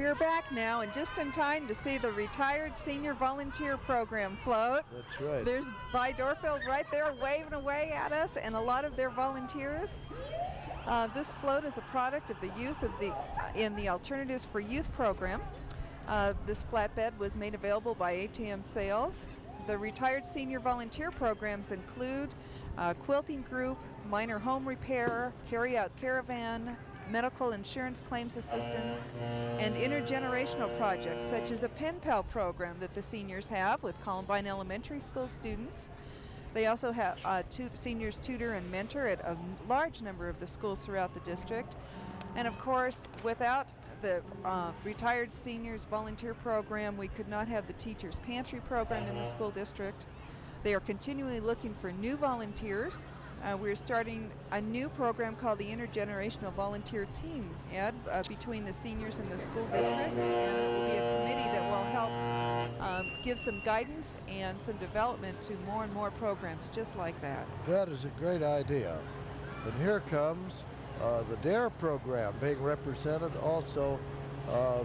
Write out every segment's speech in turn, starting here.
We're back now and just in time to see the retired senior volunteer program float. That's right. There's Vi Dorfield right there waving away at us and a lot of their volunteers. This float is a product of the youth in the Alternatives for Youth program. This flatbed was made available by ATM Sales. The retired senior volunteer programs include quilting group, minor home repair, carry-out caravan, medical insurance claims assistance, and intergenerational projects such as a pen pal program that the seniors have with Columbine Elementary School students. They also have seniors tutor and mentor at a large number of the schools throughout the district. And of course, without the retired seniors volunteer program, we could not have the teachers pantry program in the school district. They are continually looking for new volunteers. We're starting a new program called the Intergenerational Volunteer Team, Ed, between the seniors and the school district, and it will be a committee that will help give some guidance and some development to more and more programs just like that. That is a great idea. And here comes the DARE program being represented, also a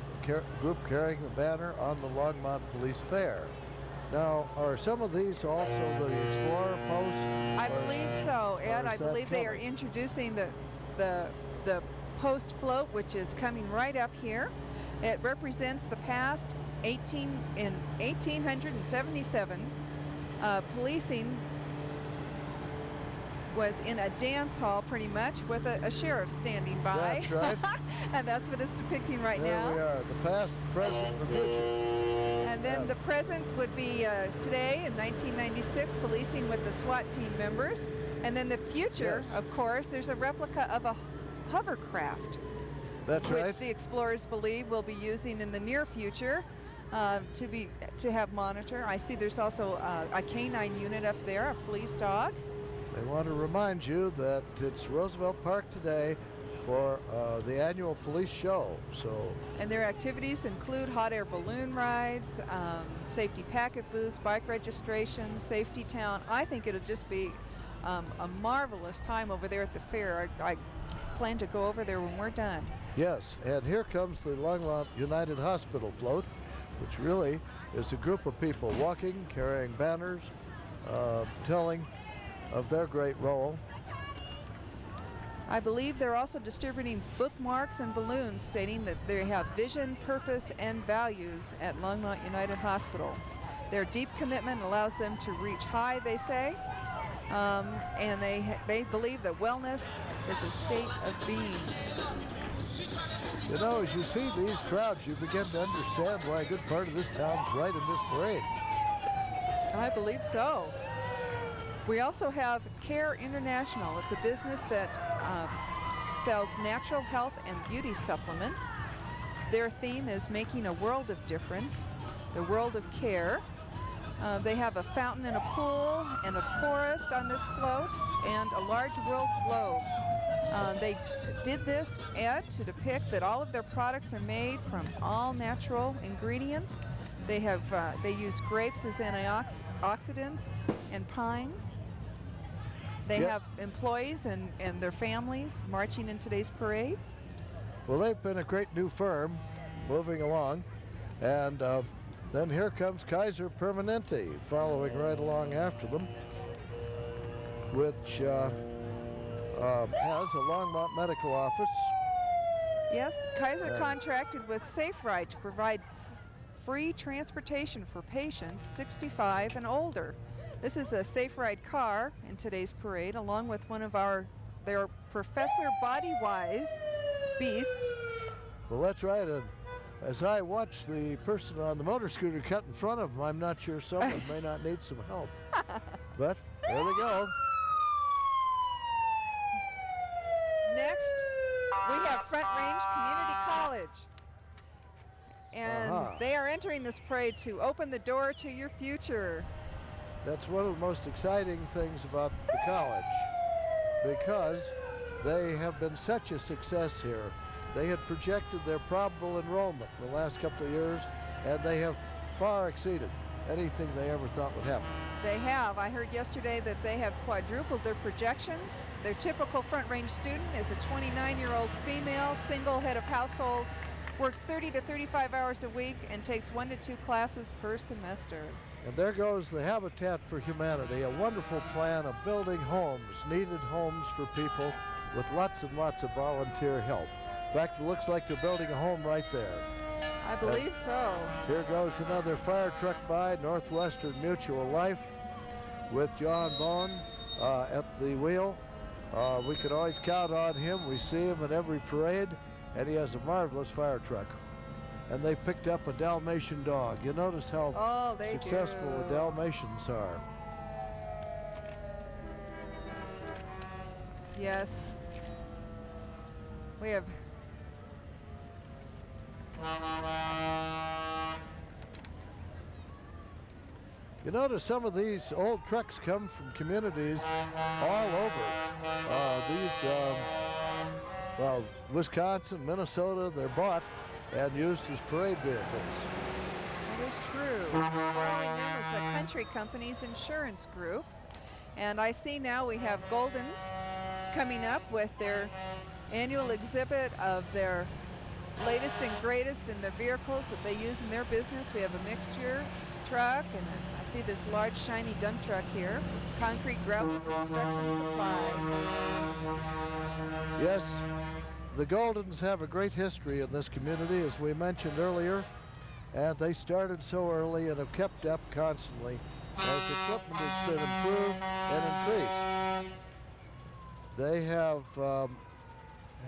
group carrying the banner on the Longmont Police Fair. Now, are some of these also the Explorer Post? I believe so, Ed. I believe they are introducing the Post float, which is coming right up here. It represents the past. In 1877, policing was in a dance hall pretty much with a sheriff standing by. That's right. And that's what it's depicting right now. There we are, the past, the present, and the future. And then the present would be today in 1996, policing with the SWAT team members. And then the future, yes, of course, there's a replica of a hovercraft. That's right. Which the explorers believe will be using in the near future to have monitor. I see there's also a canine unit up there, a police dog. They want to remind you that it's Roosevelt Park today for the annual police show. And their activities include hot air balloon rides, safety packet booths, bike registration, safety town. I think it'll just be a marvelous time over there at the fair. I plan to go over there when we're done. Yes, and here comes the Longmont United Hospital float, which really is a group of people walking, carrying banners, telling of their great role. I believe they're also distributing bookmarks and balloons stating that they have vision, purpose, and values at Longmont United Hospital. Their deep commitment allows them to reach high, they say, and they believe that wellness is a state of being. You know, as you see these crowds, you begin to understand why a good part of this town's right in this parade. I believe so. We also have Care International. It's a business that sells natural health and beauty supplements. Their theme is making a world of difference, the world of care. They have a fountain and a pool and a forest on this float and a large world globe. They did this, Ed, to depict that all of their products are made from all natural ingredients. They use grapes as antioxidants and pine. They have employees and their families marching in today's parade. Well, they've been a great new firm moving along. And then here comes Kaiser Permanente following right along after them, which has a Longmont medical office. Yes, Kaiser contracted with Safe Ride to provide free transportation for patients 65 and older. This is a Safe Ride car in today's parade, along with one of their Professor Bodywise beasts. Well, that's right. And as I watch the person on the motor scooter cut in front of him, I'm not sure someone may not need some help. But there they go. Next, we have Front Range Community College. And they are entering this parade to open the door to your future. That's one of the most exciting things about the college, because they have been such a success here. They had projected their probable enrollment in the last couple of years, and they have far exceeded anything they ever thought would happen. They have. I heard yesterday that they have quadrupled their projections. Their typical Front Range student is a 29-year-old female, single head of household, works 30 to 35 hours a week and takes 1 to 2 classes per semester. And there goes the Habitat for Humanity, a wonderful plan of building homes, needed homes for people with lots and lots of volunteer help. In fact, it looks like they're building a home right there. I believe so. Here goes another fire truck by, Northwestern Mutual Life, with John Bone at the wheel. We can always count on him. We see him at every parade, and he has a marvelous fire truck. And they picked up a Dalmatian dog. You notice how successful the Dalmatians are. Yes. We have... You notice some of these old trucks come from communities all over. Wisconsin, Minnesota, they're bought and used as parade vehicles. That is true. Following them is the Country Company's insurance group. And I see now we have Golden's coming up with their annual exhibit of their latest and greatest in the vehicles that they use in their business. We have a mixture truck, and I see this large shiny dump truck here, concrete, gravel, construction supply. Yes, the Goldens have a great history in this community, as we mentioned earlier, and they started so early and have kept up constantly as equipment has been improved and increased. They have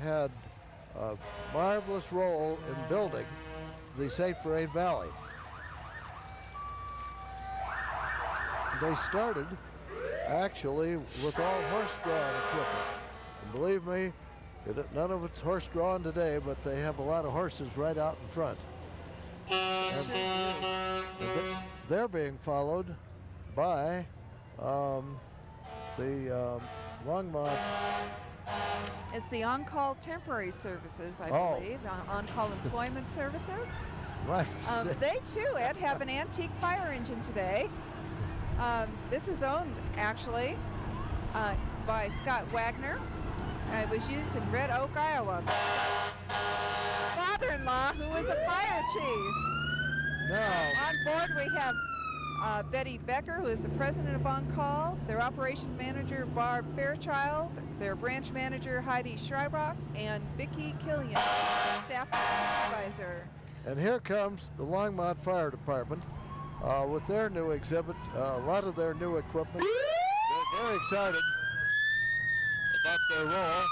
had a marvelous role in building the St. Vrain Valley. They started actually with all horse-drawn equipment. And believe me, none of it's horse-drawn today, but they have a lot of horses right out in front. And they're being followed by the Longmont. It's the on-call temporary services, I believe, on-call employment services. Right. They too, Ed, have an antique fire engine today. This is owned, actually, by Scott Wagner. It was used in Red Oak, Iowa. Father-in-law, who is a fire chief. Now, On board, we have Betty Becker, who is the president of On Call, their operation manager, Barb Fairchild, their branch manager, Heidi Schreibach, and Vicki Killian, staff supervisor. and here comes the Longmont Fire Department with their new exhibit, a lot of their new equipment. They're very excited about their role.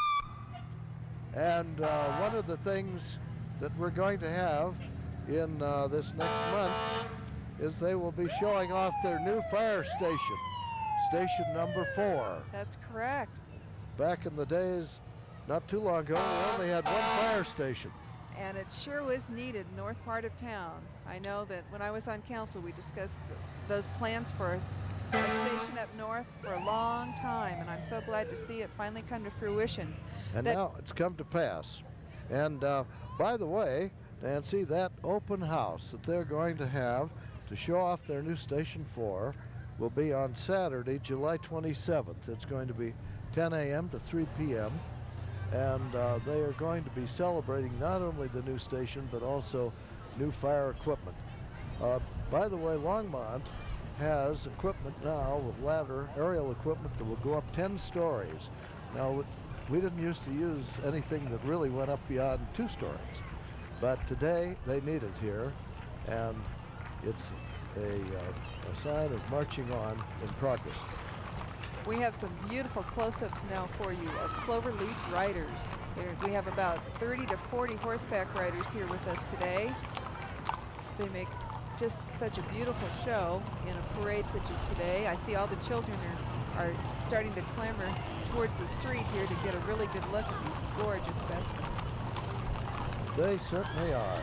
And one of the things that we're going to have in this next month is they will be showing off their new fire station, station number 4. That's correct. Back in the days, not too long ago, we only had one fire station. And it sure was needed in north part of town. I know that when I was on council, we discussed those plans for a station up north for a long time, and I'm so glad to see it finally come to fruition. And now it's come to pass. And by the way, Nancy, that open house that they're going to have to show off their new Station 4 will be on Saturday, July 27th. It's going to be 10 a.m. to 3 p.m. And they are going to be celebrating not only the new station, but also new fire equipment. By the way, Longmont has equipment now with ladder, aerial equipment that will go up 10 stories. Now, we didn't used to use anything that really went up beyond 2 stories. But today, they need it here, and it's a sign of marching on in progress. We have some beautiful close-ups now for you of Cloverleaf Riders. We have about 30 to 40 horseback riders here with us today. They make just such a beautiful show in a parade such as today. I see all the children are starting to clamber towards the street here to get a really good look at these gorgeous specimens. They certainly are.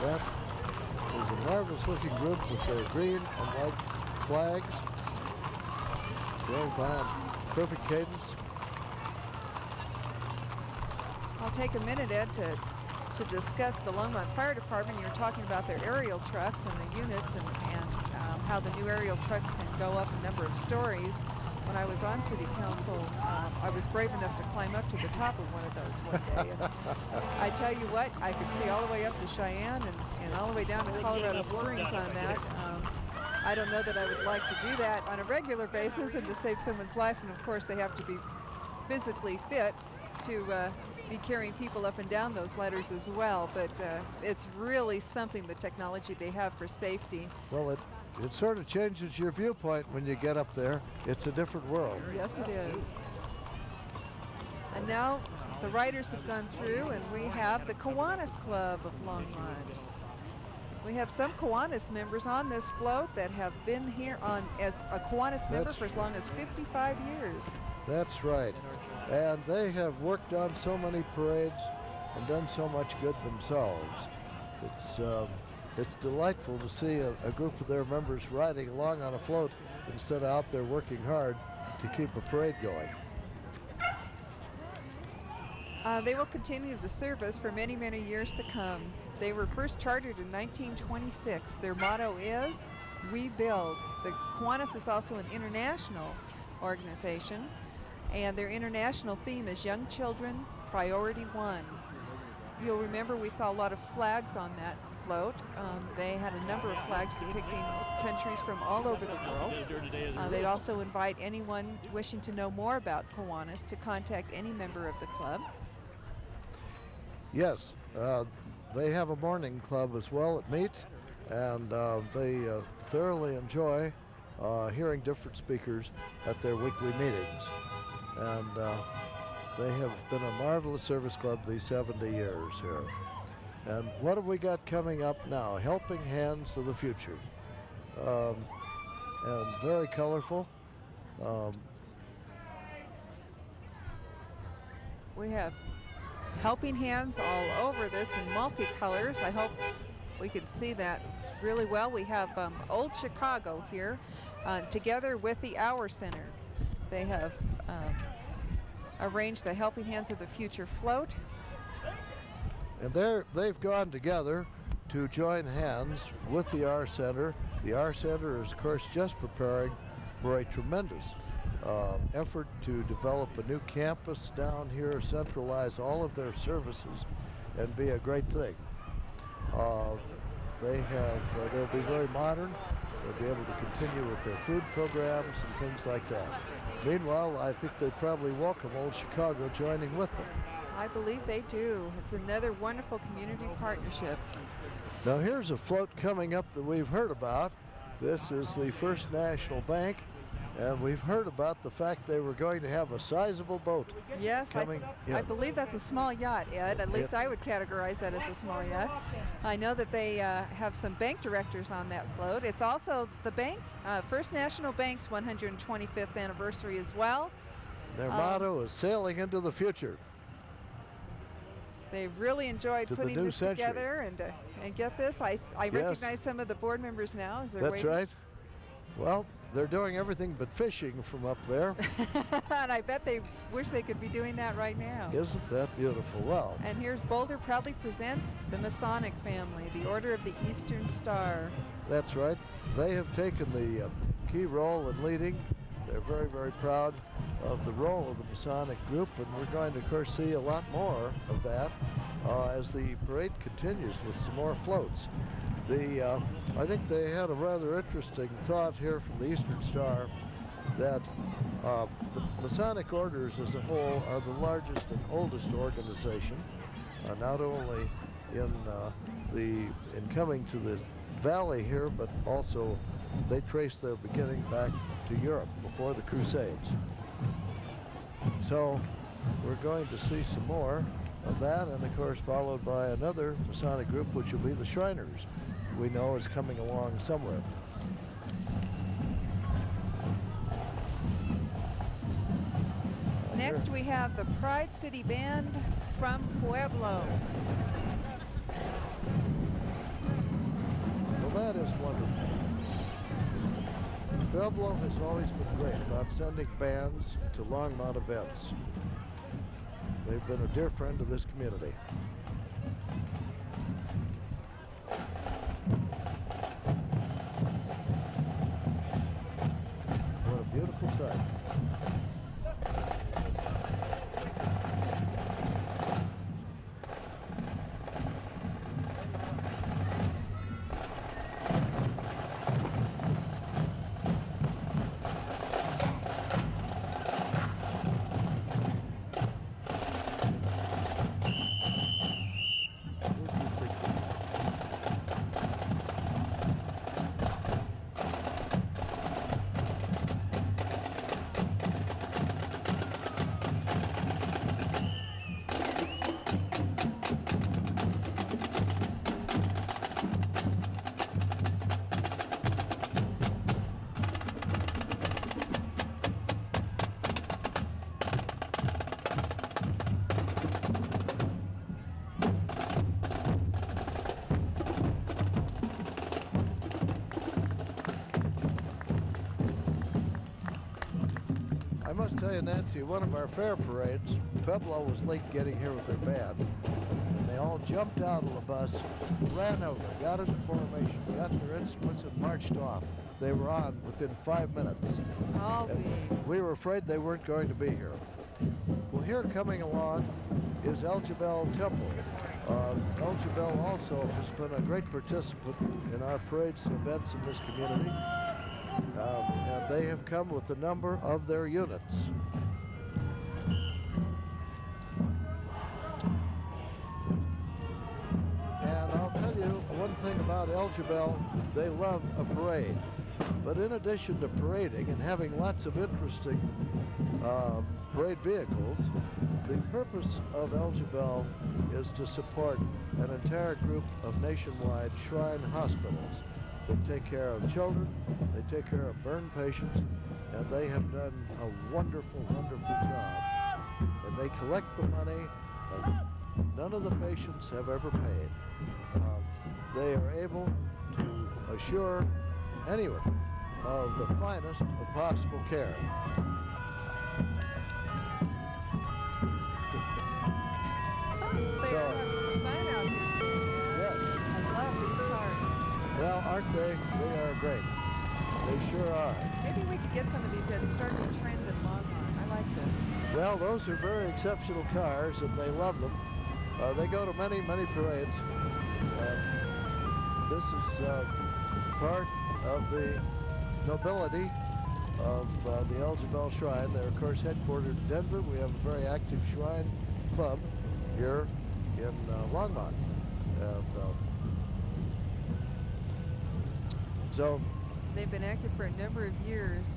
That is a marvelous looking group with their green and white flags. Going by in perfect cadence. I'll take a minute, Ed, to discuss the Longmont Fire Department. You're talking about their aerial trucks and the units, and how the new aerial trucks can go up a number of stories. When I was on city council, I was brave enough to climb up to the top of one of those one day. And I tell you what, I could see all the way up to Cheyenne and all the way down to Colorado Springs on that. I don't know that I would like to do that on a regular basis and to save someone's life. And of course, they have to be physically fit to be carrying people up and down those ladders as well. But it's really something, the technology they have for safety. Well, it sort of changes your viewpoint when you get up there. It's a different world. Yes, it is. And now the riders have gone through, and we have the Kiwanis Club of Longmont. We have some Kiwanis members on this float that have been here as a Kiwanis member for as long as 55 years. That's right. And they have worked on so many parades and done so much good themselves. It's delightful to see a group of their members riding along on a float instead of out there working hard to keep a parade going. They will continue to serve us for many, many years to come. They were first chartered in 1926. Their motto is, "We build." The Kiwanis is also an international organization, and their international theme is Young Children, Priority One. You'll remember we saw a lot of flags on that float. They had a number of flags depicting countries from all over the world. They also invite anyone wishing to know more about Kiwanis to contact any member of the club. Yes, they have a morning club as well. It meets, and they thoroughly enjoy hearing different speakers at their weekly meetings. And they have been a marvelous service club these 70 years here. And what have we got coming up now? Helping Hands of the Future. And very colorful. We have helping hands all over this in multicolors. I hope we can see that really well. We have Old Chicago here together with the Hour Center. They have arranged the Helping Hands of the Future float. And they've gone together to join hands with the R Center. The R Center is, of course, just preparing for a tremendous effort to develop a new campus down here, centralize all of their services, and be a great thing. They'll be very modern. They'll be able to continue with their food programs and things like that. Meanwhile, I think they probably welcome Old Chicago joining with them. I believe they do. It's another wonderful community partnership. Now here's a float coming up that we've heard about. This is the First National Bank, and we've heard about the fact they were going to have a sizable boat. Yes, I believe that's a small yacht, Ed. At least I would categorize that as a small yacht. I know that they have some bank directors on that float. It's also the bank's, First National Bank's 125th anniversary as well. Their motto is sailing into the future. They've really enjoyed putting this together, and get this, I recognize some of the board members now as they're waiting. That's right. Well, they're doing everything but fishing from up there. And I bet they wish they could be doing that right now. Isn't that beautiful? Well. And here's Boulder proudly presents the Masonic family, the Order of the Eastern Star. That's right. They have taken the key role in leading. They're very, very proud of the role of the Masonic group, and we're going to, of course, see a lot more of that as the parade continues with some more floats. I think they had a rather interesting thought here from the Eastern Star that the Masonic orders as a whole are the largest and oldest organization, not only in coming to the valley here, but also they trace their beginning back to Europe before the Crusades. So we're going to see some more of that, and of course followed by another Masonic group, which will be the Shriners, we know is coming along somewhere. Next we have the Pride City Band from Pueblo. Well, that is wonderful. Pueblo has always been great about sending bands to Longmont events. They've been a dear friend to this community. sight. I must tell you, Nancy, one of our fair parades, Pueblo was late getting here with their band, and they all jumped out of the bus, ran over, got into formation, got their instruments, and marched off. They were on within 5 minutes. And we were afraid they weren't going to be here. Well, here coming along is El-Jebel Temple. El-Jebel also has been a great participant in our parades and events in this community. And they have come with a number of their units. And I'll tell you one thing about El-Jebel, they love a parade. But in addition to parading and having lots of interesting parade vehicles, the purpose of El-Jebel is to support an entire group of nationwide shrine hospitals that take care of children, they take care of burn patients, and they have done a wonderful, wonderful job. And they collect the money, and none of the patients have ever paid. They are able to assure anyone of the finest of possible care. They are having fun out here. Yes. I love these cars. Well, aren't they? They are great. They sure are. Maybe we could get some of these that start to trend in Longmont. I like this. Well, those are very exceptional cars, and they love them. They go to many, many parades. This is part of the nobility of the El-Jebel Shrine. They're, of course, headquartered in Denver. We have a very active shrine club here in Longmont. So they've been active for a number of years.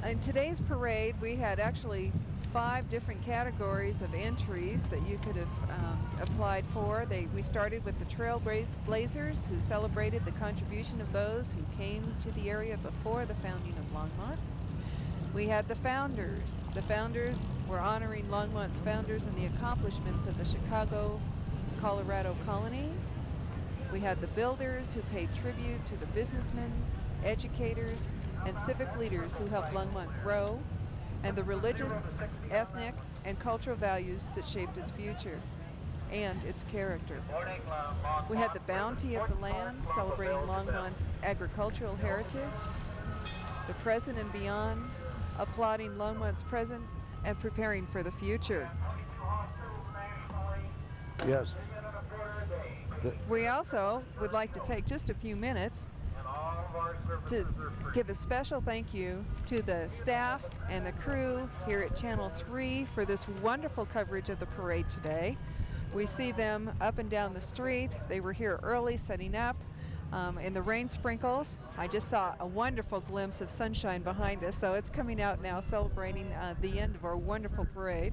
In today's parade, we had actually 5 different categories of entries that you could have applied for. We started with the Trailblazers, who celebrated the contribution of those who came to the area before the founding of Longmont. We had the Founders. The Founders were honoring Longmont's founders and the accomplishments of the Chicago, Colorado colony. We had the Builders, who paid tribute to the businessmen, educators, and civic leaders who helped Longmont grow, and the religious, ethnic, and cultural values that shaped its future and its character. We had the Bounty of the Land, celebrating Longmont's agricultural heritage, the present and beyond, applauding Longmont's present and preparing for the future. yes. We also would like to take just a few minutes to give a special thank you to the staff and the crew here at Channel 3 for this wonderful coverage of the parade today. We see them up and down the street. They were here early setting up in the rain sprinkles. I just saw a wonderful glimpse of sunshine behind us, so it's coming out now, celebrating the end of our wonderful parade.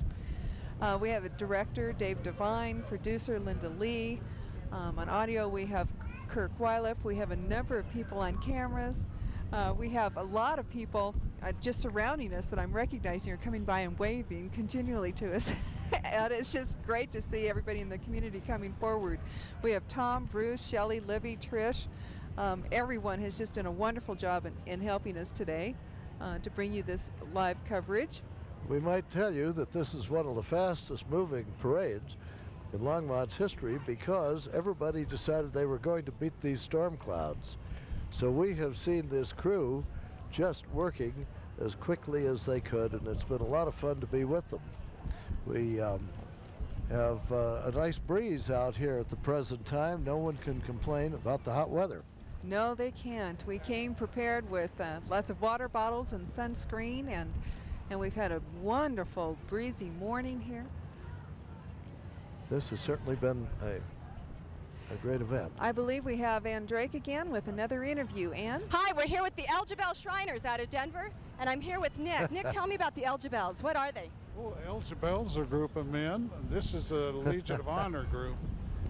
We have a director, Dave Devine, producer, Linda Lee. On audio, we have Kirk Wylip. We have a number of people on cameras. We have a lot of people just surrounding us that I'm recognizing are coming by and waving continually to us. And it's just great to see everybody in the community coming forward. We have Tom, Bruce, Shelley, Libby, Trish. Everyone has just done a wonderful job in helping us today to bring you this live coverage. We might tell you that this is one of the fastest moving parades in Longmont's history because everybody decided they were going to beat these storm clouds. So we have seen this crew just working as quickly as they could, and it's been a lot of fun to be with them. We have a nice breeze out here at the present time. No one can complain about the hot weather. No, they can't. We came prepared with lots of water bottles and sunscreen, and we've had a wonderful breezy morning here. This has certainly been a great event. I believe we have Ann Drake again with another interview. Ann? Hi, we're here with the El-Jebel Shriners out of Denver, and I'm here with Nick. Nick, tell me about the El-Jebels. What are they? Well, El-Jebel's a group of men. This is a Legion of Honor group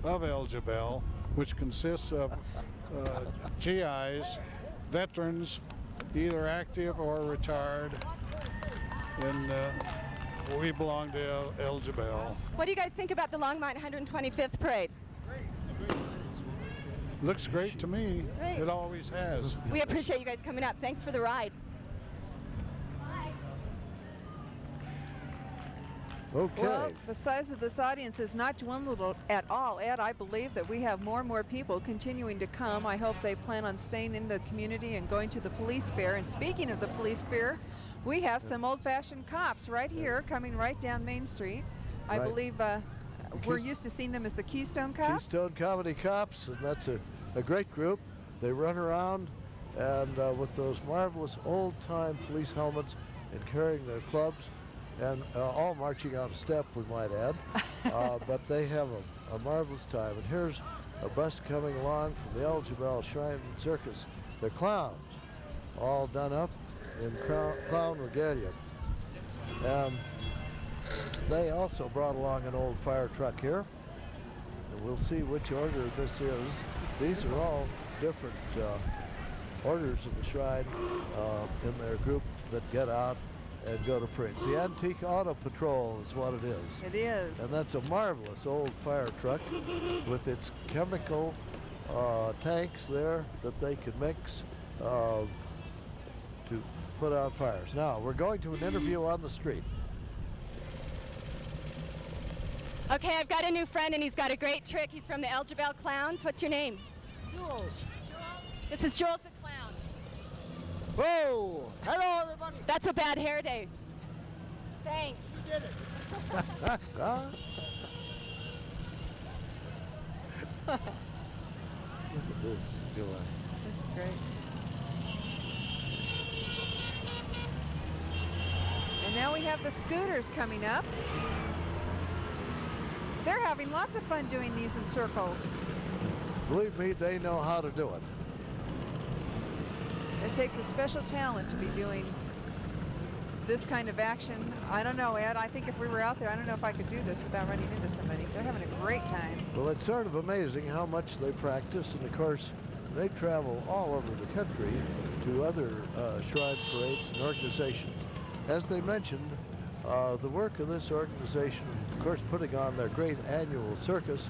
of El-Jebel, which consists of GIs, veterans, either active or retired, and we belong to El-Jebel. What do you guys think about the Longmont 125th parade? Looks great to me. Great. It always has. We appreciate you guys coming up. Thanks for the ride. Okay. Well, the size of this audience is not dwindled at all, Ed. I believe that we have more and more people continuing to come. I hope they plan on staying in the community and going to the police fair. And speaking of the police fair, we have some old-fashioned cops right here coming right down Main Street. I Right. believe we're used to seeing them as the Keystone Cops. Keystone Comedy Cops, and that's a great group. They run around and with those marvelous old-time police helmets and carrying their clubs, and all marching out of step, we might add. But they have a marvelous time. And here's a bus coming along from the El-Jebel Shriner Circus. They're clowns, all done up in clown regalia. They also brought along an old fire truck here, and we'll see which order this is. These are all different orders of the Shrine in their group that get out and go to parades. The Antique Auto Patrol is what it is. It is. And that's a marvelous old fire truck with its chemical tanks there that they can mix to put out fires. Now, we're going to an interview on the street. Okay, I've got a new friend, and he's got a great trick. He's from the El-Jebel Clowns. What's your name? Jules. This is Jules the Clown. Whoa! Hello, everybody. That's a bad hair day. Thanks. You did it. Look at this going. That's great. And now we have the scooters coming up. They're having lots of fun doing these in circles. Believe me, they know how to do it. It takes a special talent to be doing this kind of action. I don't know, Ed. I think if we were out there, I don't know if I could do this without running into somebody. They're having a great time. Well, it's sort of amazing how much they practice, and of course, they travel all over the country to other shrine parades and organizations. As they mentioned, the work of this organization, of course, putting on their great annual circus,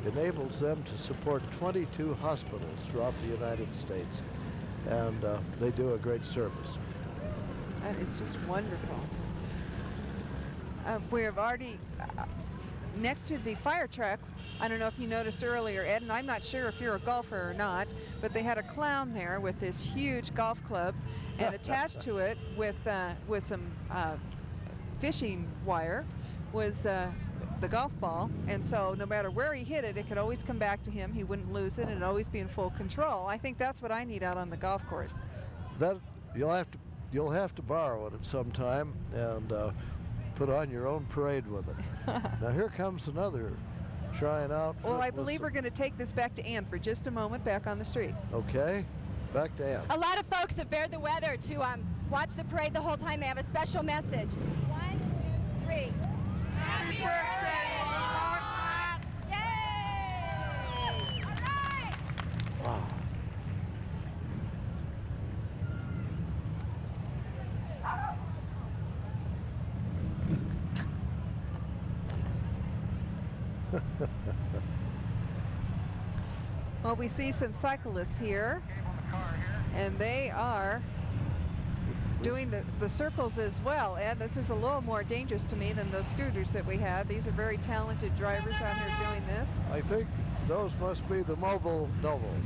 enables them to support 22 hospitals throughout the United States. And they do a great service. That is just wonderful. We have already, next to the fire truck, I don't know if you noticed earlier, Ed, and I'm not sure if you're a golfer or not, but they had a clown there with this huge golf club, and attached to it with some fishing wire was the golf ball, and so no matter where he hit it, it could always come back to him. He wouldn't lose it, and it'd always be in full control. I think that's what I need out on the golf course. That you'll have to borrow it at some time and put on your own parade with it. Now here comes another shrine out. Well, I believe we're going to take this back to Ann for just a moment, back on the street. Okay, back to Ann. A lot of folks have bared the weather to watch the parade the whole time. They have a special message. 1, 2, 3. Happy birthday, Longmont! Yay! All right! Wow. Well, we see some cyclists here, and they are doing the circles as well. Ed, this is a little more dangerous to me than those scooters that we had. These are very talented drivers out here doing this. I think those must be the mobile nobles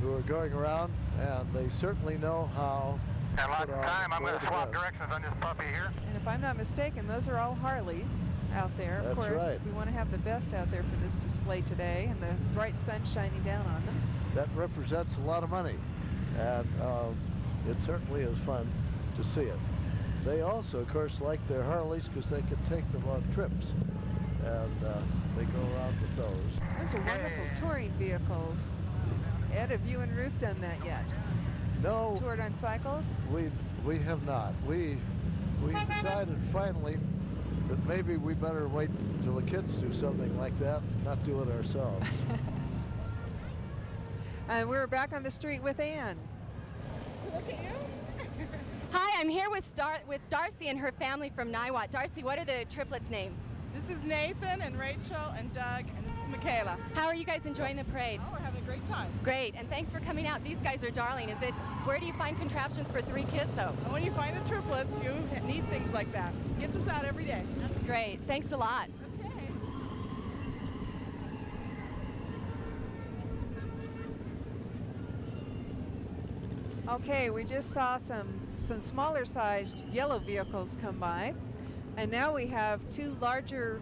who are going around, and they certainly know how Got lots put of on time. I'm for going to the swap event. directions on this puppy here. And if I'm not mistaken, those are all Harleys out there. Of That's course, right. we want to have the best out there for this display today, and the bright sun shining down on them. That represents a lot of money, and it certainly is fun to see it. They also, of course, like their Harleys because they can take them on trips, and they go around with those. Those are wonderful touring vehicles. Ed, have you and Ruth done that yet? No, Toured on cycles? we have not. We decided finally that maybe we better wait till the kids do something like that, not do it ourselves. And we're back on the street with Ann. Hi, I'm here with Darcy and her family from Niwot. Darcy, what are the triplets' names? This is Nathan and Rachel and Doug, and this is Michaela. How are you guys enjoying the parade? Oh, we're having a great time. Great, and thanks for coming out. These guys are darling. Where do you find contraptions for 3 kids though? And when you find the triplets, you need things like that. Gets us out every day. That's great. Thanks a lot. Okay. Okay, we just saw some smaller sized yellow vehicles come by, and now we have 2 larger,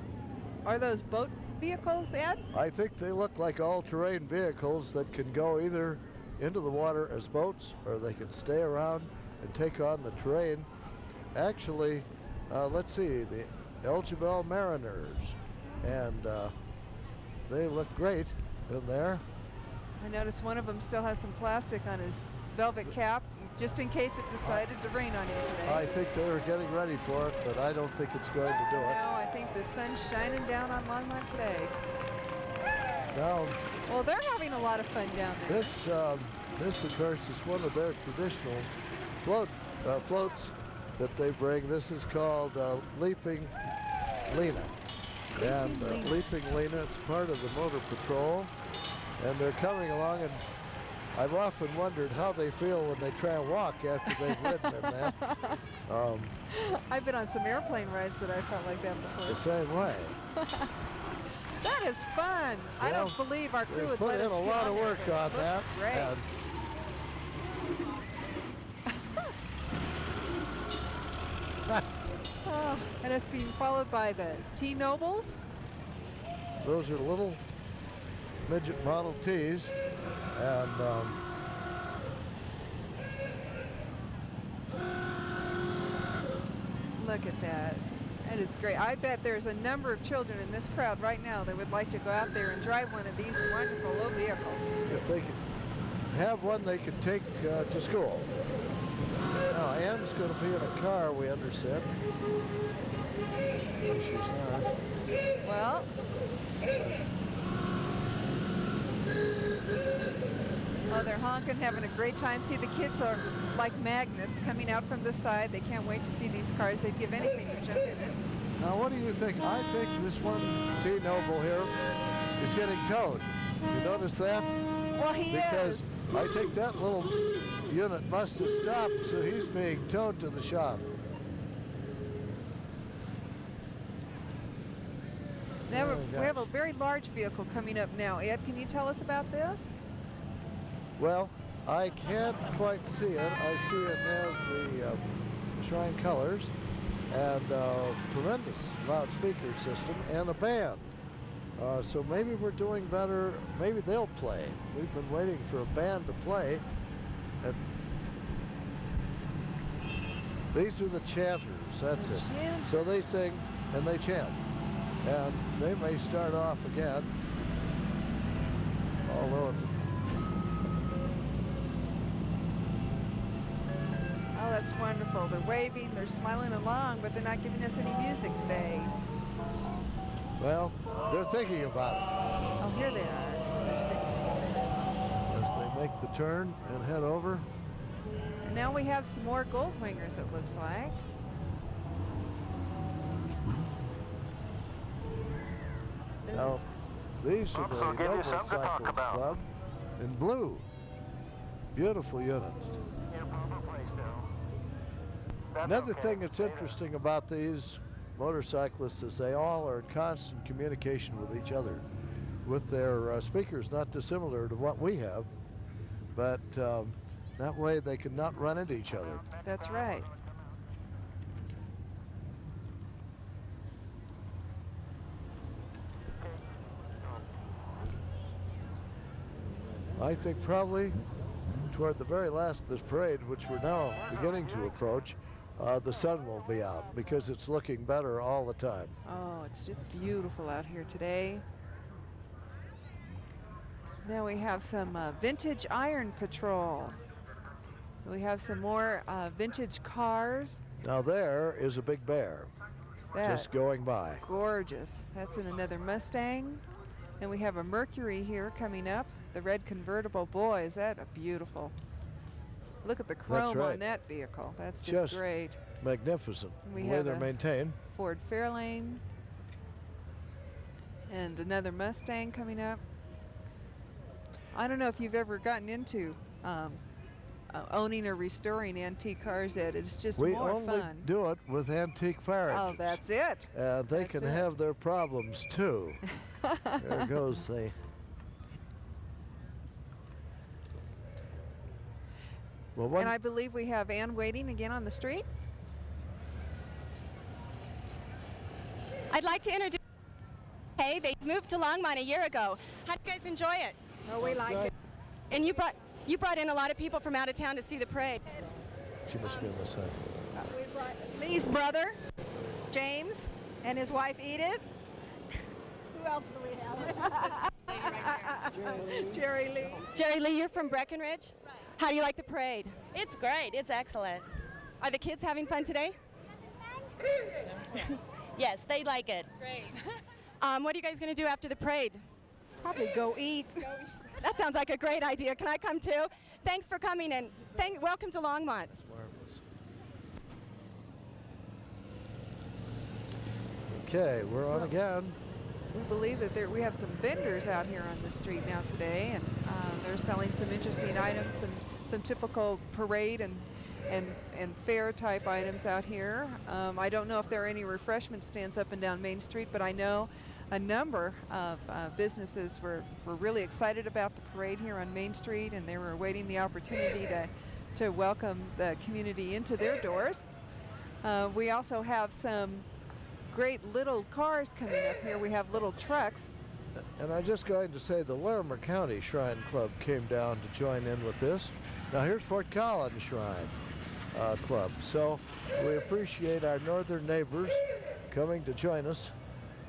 are those boat vehicles, Ed? I think they look like all-terrain vehicles that can go either into the water as boats or they can stay around and take on the terrain. Actually, let's see, the El-Jebel Mariners, and they look great in there. I noticed one of them still has some plastic on his velvet cap, just in case it decided to rain on him today. I think they were getting ready for it, but I don't think it's going to do it. No, I think the sun's shining down on Longmont today. Now, Well, they're having a lot of fun down there. this of course is one of their traditional floats that they bring. This is called Leaping Lena. Leaping Lena, it's part of the motor patrol, and they're coming along, and I've often wondered how they feel when they try and walk after they've ridden in that. I've been on some airplane rides that I felt like that The before. same way. That is fun. I Well, don't believe our crew They would put let in us a get lot on of there, work but it on looks that. Great. Oh, and it's being followed by the T-Nobles. Those are little midget Model Ts, and Look at that. That is great. I bet there's a number of children in this crowd right now that would like to go out there and drive one of these wonderful little vehicles. if they can have one they can take to school. Now, Ann's going to be in a car, we understand. No, she's not. Well, oh, they're honking, having a great time. See, the kids are like magnets coming out from the side. They can't wait to see these cars. They'd give anything to jump in it. Now, what do you think? I think this one T-Noble here is getting towed. You notice that? Well, he Because is. I think that little unit must have stopped, so he's being towed to the shop. Now Oh, we have a gosh. very large vehicle coming up now. Ed, can you tell us about this? Well, I can't quite see it. I see it has the Shrine colors and tremendous loudspeaker system and a band. So maybe we're doing better. Maybe they'll play. We've been waiting for a band to play. And these are the Chanters. That's The it. Chanters. So they sing and they chant. And they may start off again. Although at the Oh, that's wonderful. They're waving, they're smiling along, but they're not giving us any music today. well, they're thinking about it. Oh, here they are. They're singing. As they make the turn and head over. And now we have some more gold wingers, it looks like. This Now, is- these are Oops, the I'll give you Noble something to talk Cycles about. Club in blue. Beautiful units. Another thing that's interesting about these motorcyclists is they all are in constant communication with each other, with their speakers not dissimilar to what we have, but That way they can not run into each other. That's right. I think probably toward the very last of this parade, which we're now beginning to approach, the sun will be out because it's looking better all the time. Oh, it's just beautiful out here today. Now we have some vintage iron patrol. We have some more vintage cars. Now there is a big bear just going by. Gorgeous. That's in another Mustang. And we have a Mercury here coming up. The red convertible. Boy, is that a beautiful. Look at the chrome on that vehicle. That's just great. Magnificent. We the way have they're a maintained. Ford Fairlane. And another Mustang coming up. I don't know if you've ever gotten into owning or restoring antique cars, Ed. It's just more fun. We only do it with antique fire engines. Oh, that's it. They can have their problems too. There goes the. Well, and I believe we have Ann waiting again on the street. I'd like to introduce. Hey, they moved to Longmont a year ago. How do you guys enjoy it? Oh, we like it. And you brought in a lot of people from out of town to see the parade. She must be on this side. We brought Lee's brother, James, and his wife, Edith. Who else do we have? Jerry Lee. Jerry Lee, you're from Breckenridge? Right. How do you like the parade? It's great. It's excellent. Are the kids having fun today? Yes, they like it. Great. What are you guys going to do after the parade? Probably go eat. That sounds like a great idea. Can I come too? Thanks for coming and welcome to Longmont. That's marvelous. Okay, we're on again. We believe that we have some vendors out here on the street now today, and they're selling some interesting items, some typical parade and fair type items out here. I don't know if there are any refreshment stands up and down Main Street, but I know a number of businesses were really excited about the parade here on Main Street, and they were awaiting the opportunity to welcome the community into their doors. We also have some great little cars coming up here. We have little trucks. And I'm just going to say the Larimer County Shrine Club came down to join in with this. Now here's Fort Collins Shrine Club. So we appreciate our northern neighbors coming to join us.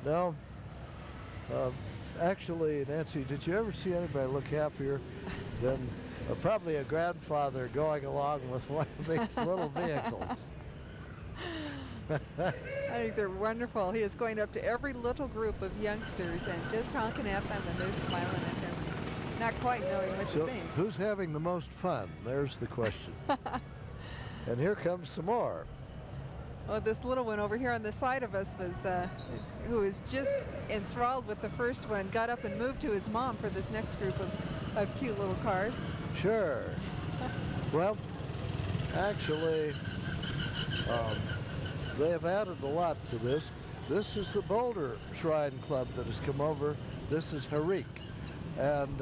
Now, actually, Nancy, did you ever see anybody look happier than probably a grandfather going along with one of these little vehicles? I think they're wonderful. He is going up to every little group of youngsters and just honking at them, and they're smiling at him, not quite knowing what to think. Who's having the most fun? There's the question. And here comes some more. Oh, this little one over here on the side of us who was just enthralled with the first one, got up and moved to his mom for this next group of cute little cars. Sure. Well, actually, they have added a lot to this. This is the Boulder Shrine Club that has come over. This is Harik. And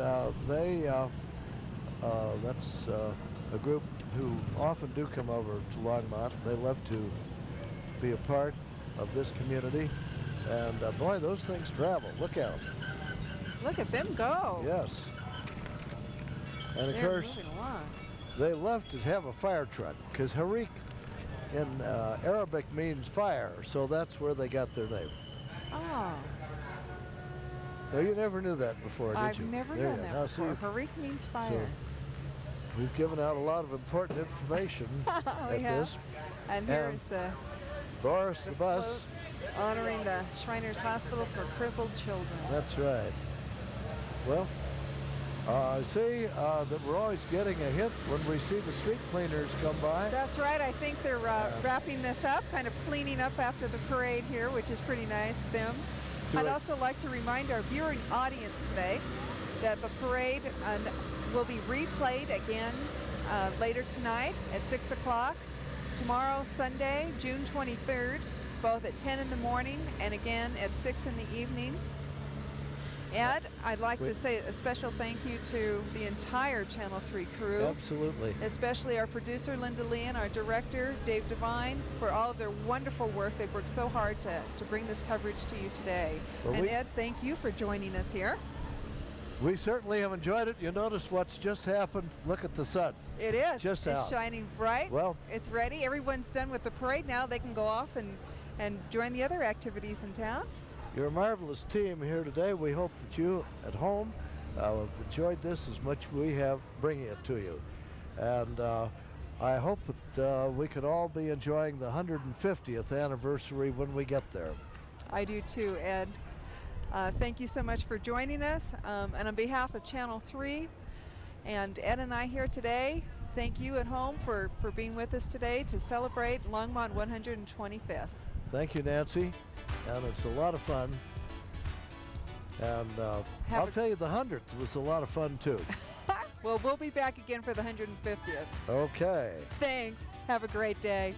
that's a group who often do come over to Longmont. They love to be a part of this community. And boy, those things travel. Look out. Look at them go. Yes. And of They're course, moving along. they love to have a fire truck because Harik in Arabic means fire, so that's where they got their name. Oh. No, you never knew that before, did I've you? never There known you that go. before. Now, Harik means fire. So we've given out a lot of important information at this. And here is the Boris the bus. honoring the Shriners Hospitals for Crippled Children. That's right. Well, I see that we're always getting a hit when we see the street cleaners come by. That's right. I think they're wrapping this up, kind of cleaning up after the parade here, which is pretty nice of them. I'd also like to remind our viewing audience today that the parade will be replayed again later tonight at 6 o'clock. Tomorrow, Sunday, June 23rd, both at 10 in the morning and again at 6 in the evening. Ed, I'd like to say a special thank you to the entire Channel 3 crew. Absolutely. Especially our producer, Linda Lee, and our director, Dave Devine, for all of their wonderful work. They've worked so hard to bring this coverage to you today. Well, and Ed, thank you for joining us here. We certainly have enjoyed it. You notice what's just happened? Look at the sun. It is. Just it's out. shining bright. Well, it's ready. Everyone's done with the parade now. They can go off and join the other activities in town. you're a marvelous team here today. We hope that you at home have enjoyed this as much as we have bringing it to you. And I hope that we could all be enjoying the 150th anniversary when we get there. I do too, Ed. Thank you so much for joining us. And on behalf of Channel 3 and Ed and I here today, thank you at home for being with us today to celebrate Longmont 125th. Thank you, Nancy. And it's a lot of fun. And I'll tell you, the 100th was a lot of fun too. Well, we'll be back again for the 150th. Okay. Thanks. Have a great day.